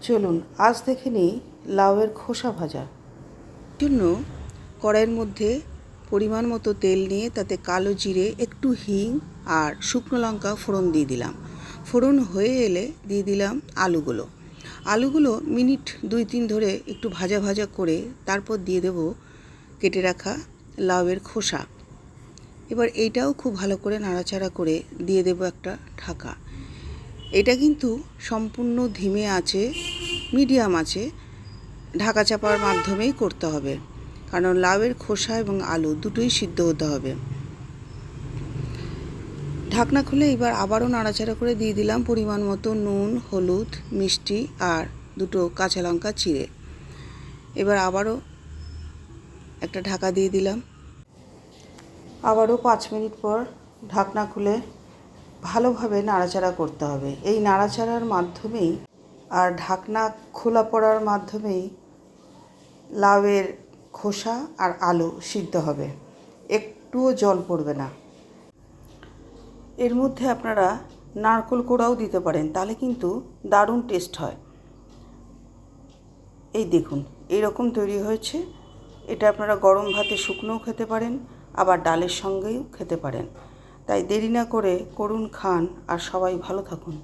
চলুন আজ দেখে নিই লাউয়ের খোসা ভাজা জন্য কড়াইয়ের মধ্যে পরিমাণ মতো তেল নিয়ে তাতে কালো জিরে, একটু হিং আর শুকনো লঙ্কা ফোড়ন দিয়ে দিলাম। ফোড়ন হয়ে এলে দিয়ে দিলাম আলুগুলো মিনিট 2-3 ধরে একটু ভাজা ভাজা করে তারপর দিয়ে দেব কেটে রাখা লাউয়ের খোসা। এবার এইটাও খুব ভালো করে নাড়াচাড়া করে দিয়ে দেব একটা ঢাকা। এটা কিন্তু সম্পূর্ণ ধিমে আঁচে, মিডিয়াম আঁচে ঢাকা চাপার মাধ্যমেই করতে হবে, কারণ লাউয়ের খোসা এবং আলু দুটোই সিদ্ধ হতে হবে। ঢাকনা খুলে এবার আবারও নাড়াচাড়া করে দিয়ে দিলাম পরিমাণ মতো নুন, হলুদ, মিষ্টি আর 2 কাঁচা লঙ্কা চিড়ে। এবার আবারও একটা ঢাকা দিয়ে দিলাম। আবারও 5 মিনিট পর ঢাকনা খুলে ভালোভাবে নাড়াচাড়া করতে হবে। এই নাড়াচাড়ার মাধ্যমেই আর ঢাকনা খোলা পড়ার মাধ্যমেই লাউয়ের খোসা আর আলু সিদ্ধ হবে, একটুও জল পড়বে না। এর মধ্যে আপনারা নারকেল কোড়াও দিতে পারেন, তাহলে কিন্তু দারুণ টেস্ট হয়। এই দেখুন এইরকম তৈরি হয়েছে। এটা আপনারা গরম ভাতে শুকনোও খেতে পারেন, আবার ডালের সঙ্গেও খেতে পারেন। তাই দেরি না করে করুন, খান আর সবাই ভালো থাকুন।